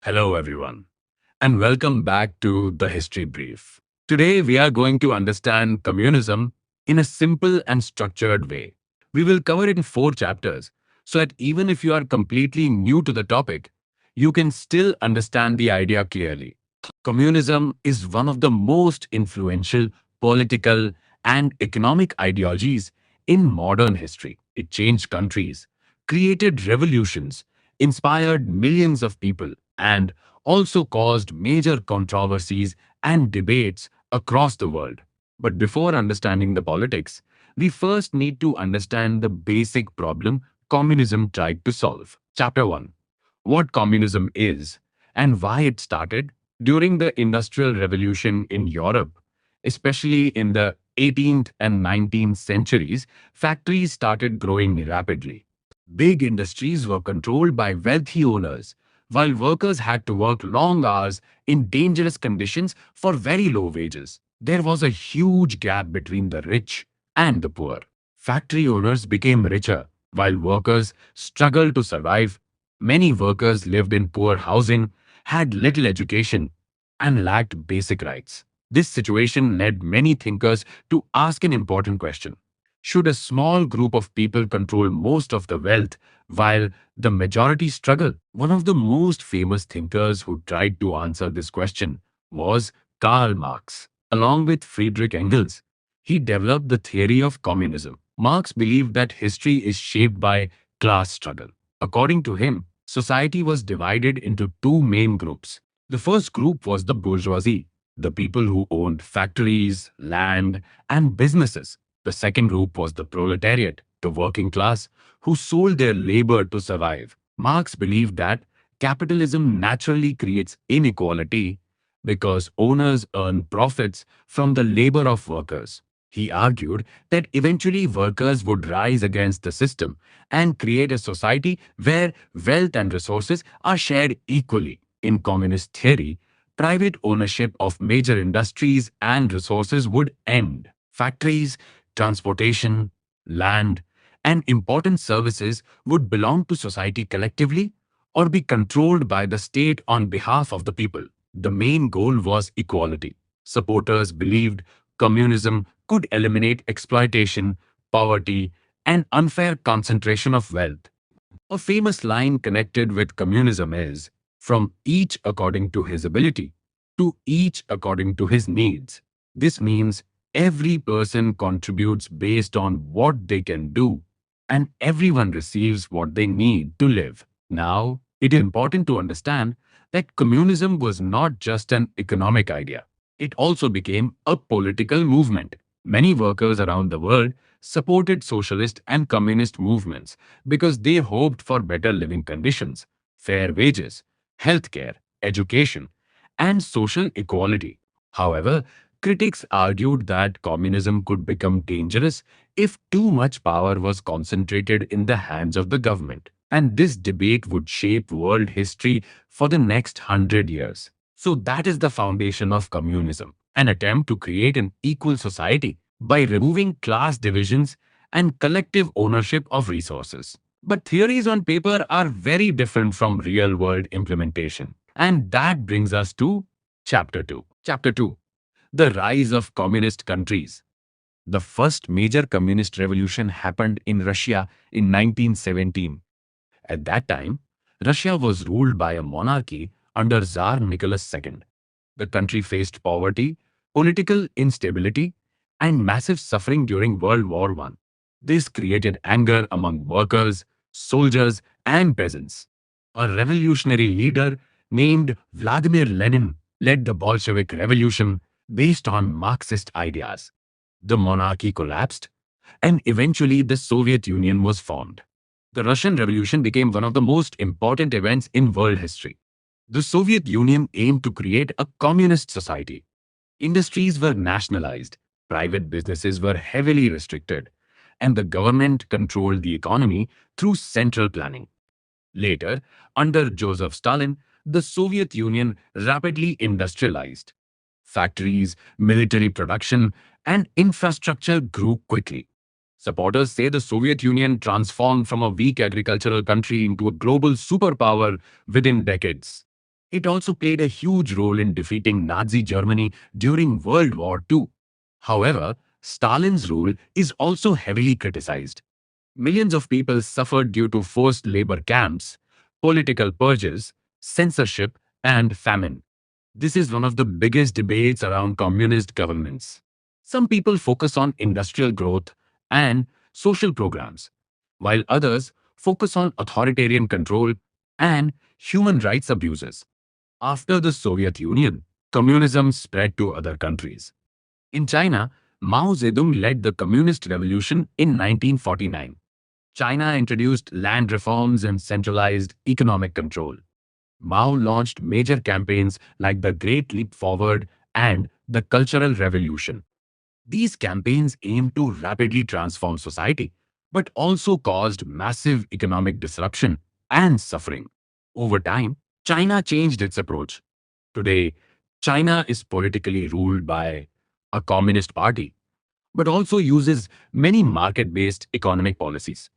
Hello, everyone, and welcome back to the History Brief. Today, we are going to understand communism in a simple and structured way. We will cover it in four chapters so that even if you are completely new to the topic, you can still understand the idea clearly. Communism is one of the most influential political and economic ideologies in modern history. It changed countries, created revolutions, inspired millions of people, and also caused major controversies and debates across the world. But before understanding the politics, we first need to understand the basic problem communism tried to solve. Chapter 1: What communism is and why it started. During the Industrial Revolution in Europe, especially in the 18th and 19th centuries, factories started growing rapidly. Big industries were controlled by wealthy owners, while workers had to work long hours in dangerous conditions for very low wages. There was a huge gap between the rich and the poor. Factory owners became richer, while workers struggled to survive. Many workers lived in poor housing, had little education, and lacked basic rights. This situation led many thinkers to ask an important question: should a small group of people control most of the wealth while the majority struggle? One of the most famous thinkers who tried to answer this question was Karl Marx, along with Friedrich Engels. He developed the theory of communism. Marx believed that history is shaped by class struggle. According to him, society was divided into two main groups. The first group was the bourgeoisie, the people who owned factories, land, and businesses. The second group was the proletariat, the working class, who sold their labor to survive. Marx believed that capitalism naturally creates inequality because owners earn profits from the labor of workers. He argued that eventually workers would rise against the system and create a society where wealth and resources are shared equally. In communist theory, private ownership of major industries and resources would end. Factories, transportation, land, and important services would belong to society collectively or be controlled by the state on behalf of the people. The main goal was equality. Supporters believed communism could eliminate exploitation, poverty, and unfair concentration of wealth. A famous line connected with communism is, "From each according to his ability, to each according to his needs." This means every person contributes based on what they can do, and everyone receives what they need to live. Now, it is important to understand that communism was not just an economic idea. It also became a political movement. Many workers around the world supported socialist and communist movements because they hoped for better living conditions, fair wages, healthcare, education, and social equality. However, critics argued that communism could become dangerous if too much power was concentrated in the hands of the government. And this debate would shape world history for the next 100 years. So, that is the foundation of communism, an attempt to create an equal society by removing class divisions and collective ownership of resources. But theories on paper are very different from real world implementation. And that brings us to Chapter 2. Chapter 2: The Rise of Communist Countries. The first major communist revolution happened in Russia in 1917. At that time, Russia was ruled by a monarchy under Tsar Nicholas II. The country faced poverty, political instability, and massive suffering during World War I. This created anger among workers, soldiers, and peasants. A revolutionary leader named Vladimir Lenin led the Bolshevik Revolution based on Marxist ideas. The monarchy collapsed, and eventually the Soviet Union was formed. The Russian Revolution became one of the most important events in world history. The Soviet Union aimed to create a communist society. Industries were nationalized, private businesses were heavily restricted, and the government controlled the economy through central planning. Later, under Joseph Stalin, the Soviet Union rapidly industrialized. Factories, military production, and infrastructure grew quickly. Supporters say the Soviet Union transformed from a weak agricultural country into a global superpower within decades. It also played a huge role in defeating Nazi Germany during World War II. However, Stalin's rule is also heavily criticized. Millions of people suffered due to forced labor camps, political purges, censorship, and famine. This is one of the biggest debates around communist governments. Some people focus on industrial growth and social programs, while others focus on authoritarian control and human rights abuses. After the Soviet Union, communism spread to other countries. In China, Mao Zedong led the Communist Revolution in 1949. China introduced land reforms and centralized economic control. Mao launched major campaigns like the Great Leap Forward and the Cultural Revolution. These campaigns aimed to rapidly transform society, but also caused massive economic disruption and suffering. Over time, China changed its approach. Today, China is politically ruled by a communist party, but also uses many market based economic policies.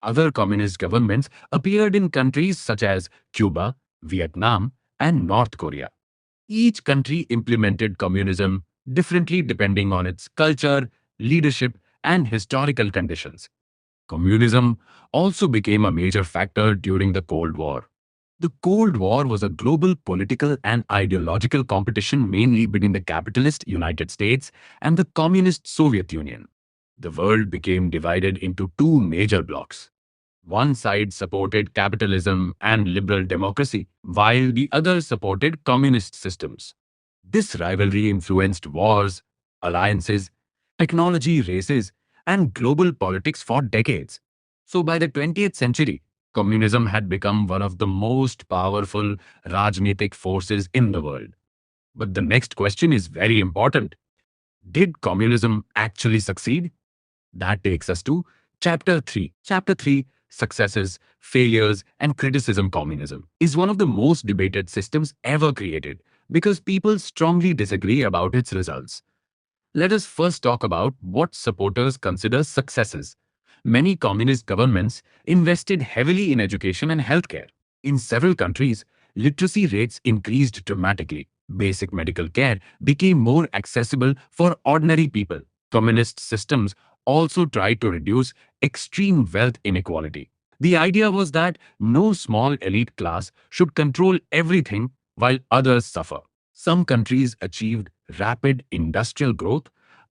Other communist governments appeared in countries such as Cuba, Vietnam, and North Korea. Each country implemented communism differently depending on its culture, leadership, and historical conditions. Communism also became a major factor during the Cold War. The Cold War was a global political and ideological competition mainly between the capitalist United States and the communist Soviet Union. The world became divided into two major blocs. One side supported capitalism and liberal democracy, while the other supported communist systems. This rivalry influenced wars, alliances, technology races, and global politics for decades. So by the 20th century, communism had become one of the most powerful Rajnitic forces in the world. But the next question is very important. Did communism actually succeed? That takes us to Chapter 3. Chapter 3, Successes, Failures, and Criticism. Communism is one of the most debated systems ever created because people strongly disagree about its results. Let us first talk about what supporters consider successes. Many communist governments invested heavily in education and healthcare. In several countries, literacy rates increased dramatically. Basic medical care became more accessible for ordinary people. Communist systems also tried to reduce extreme wealth inequality. The idea was that no small elite class should control everything while others suffer. Some countries achieved rapid industrial growth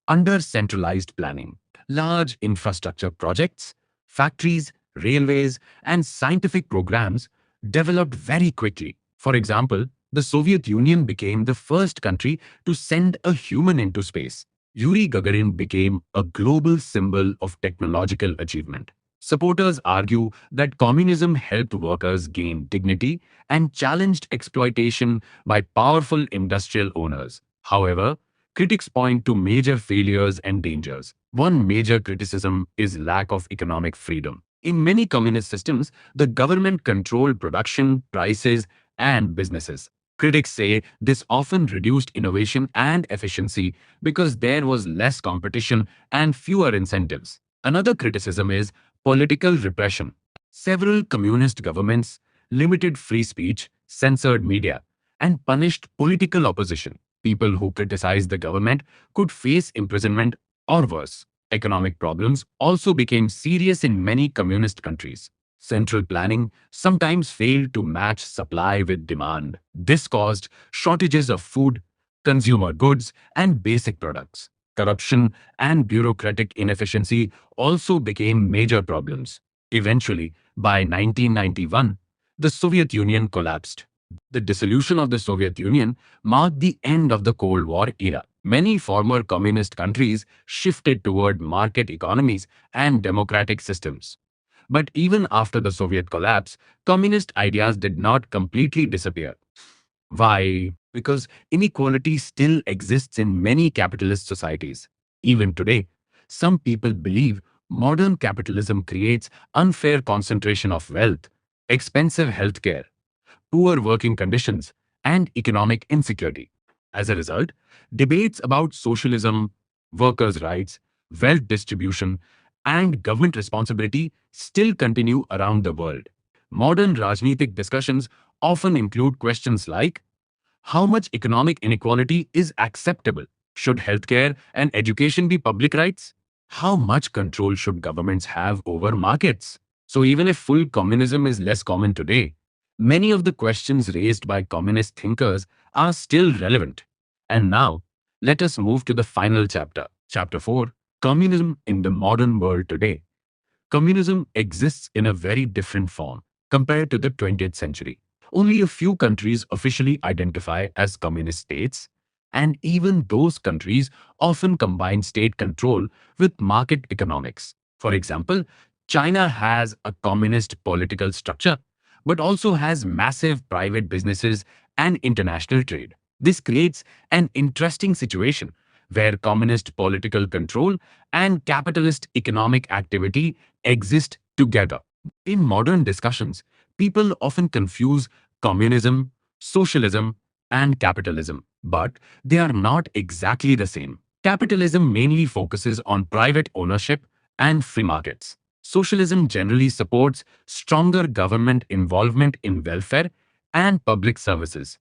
under centralized planning. Large infrastructure projects, factories, railways, and scientific programs developed very quickly. For example, the Soviet Union became the first country to send a human into space. Yuri Gagarin became a global symbol of technological achievement. Supporters argue that communism helped workers gain dignity and challenged exploitation by powerful industrial owners. However, critics point to major failures and dangers. One major criticism is lack of economic freedom. In many communist systems, the government controlled production, prices, and businesses. Critics say this often reduced innovation and efficiency because there was less competition and fewer incentives. Another criticism is political repression. Several communist governments limited free speech, censored media, and punished political opposition. People who criticized the government could face imprisonment or worse. Economic problems also became serious in many communist countries. Central planning sometimes failed to match supply with demand. This caused shortages of food, consumer goods, and basic products. Corruption and bureaucratic inefficiency also became major problems. Eventually, by 1991, the Soviet Union collapsed. The dissolution of the Soviet Union marked the end of the Cold War era. Many former communist countries shifted toward market economies and democratic systems. But even after the Soviet collapse, communist ideas did not completely disappear. Why? Because inequality still exists in many capitalist societies. Even today, some people believe modern capitalism creates unfair concentration of wealth, expensive healthcare, poor working conditions, and economic insecurity. As a result, debates about socialism, workers' rights, wealth distribution, and government responsibility still continue around the world. Modern Rajneetic discussions often include questions like how much economic inequality is acceptable? Should healthcare and education be public rights? How much control should governments have over markets? So, even if full communism is less common today, many of the questions raised by communist thinkers are still relevant. And now, let us move to the final chapter, Chapter 4, Communism in the Modern World Today. Communism exists in a very different form compared to the 20th century. Only a few countries officially identify as communist states, and even those countries often combine state control with market economics. For example, China has a communist political structure, but also has massive private businesses and international trade. This creates an interesting situation where communist political control and capitalist economic activity exist together. In modern discussions, people often confuse communism, socialism, and capitalism, but they are not exactly the same. Capitalism mainly focuses on private ownership and free markets. Socialism generally supports stronger government involvement in welfare and public services.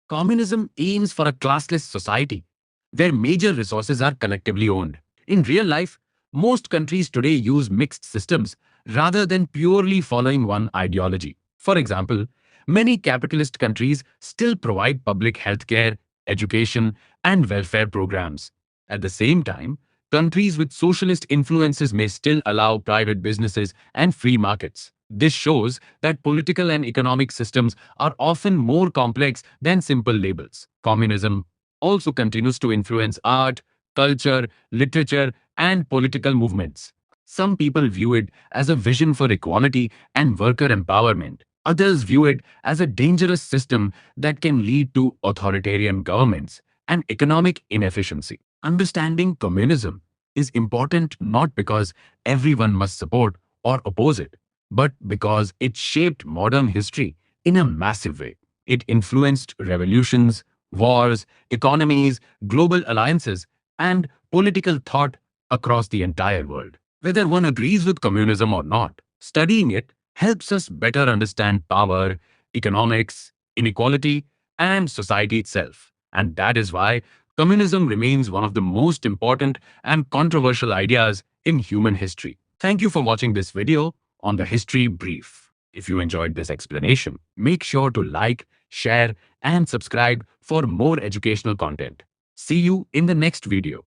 Communism aims for a classless society where major resources are collectively owned. In real life, most countries today use mixed systems rather than purely following one ideology. For example, many capitalist countries still provide public healthcare, education, and welfare programs. At the same time, countries with socialist influences may still allow private businesses and free markets. This shows that political and economic systems are often more complex than simple labels. Communism also continues to influence art, culture, literature, and political movements. Some people view it as a vision for equality and worker empowerment. Others view it as a dangerous system that can lead to authoritarian governments and economic inefficiency. Understanding communism is important not because everyone must support or oppose it, but because it shaped modern history in a massive way. It influenced revolutions, wars, economies, global alliances, and political thought across the entire world. Whether one agrees with communism or not, studying it helps us better understand power, economics, inequality, and society itself. And that is why communism remains one of the most important and controversial ideas in human history. Thank you for watching this video on the History Brief. If you enjoyed this explanation, make sure to like, share, and subscribe for more educational content. See you in the next video.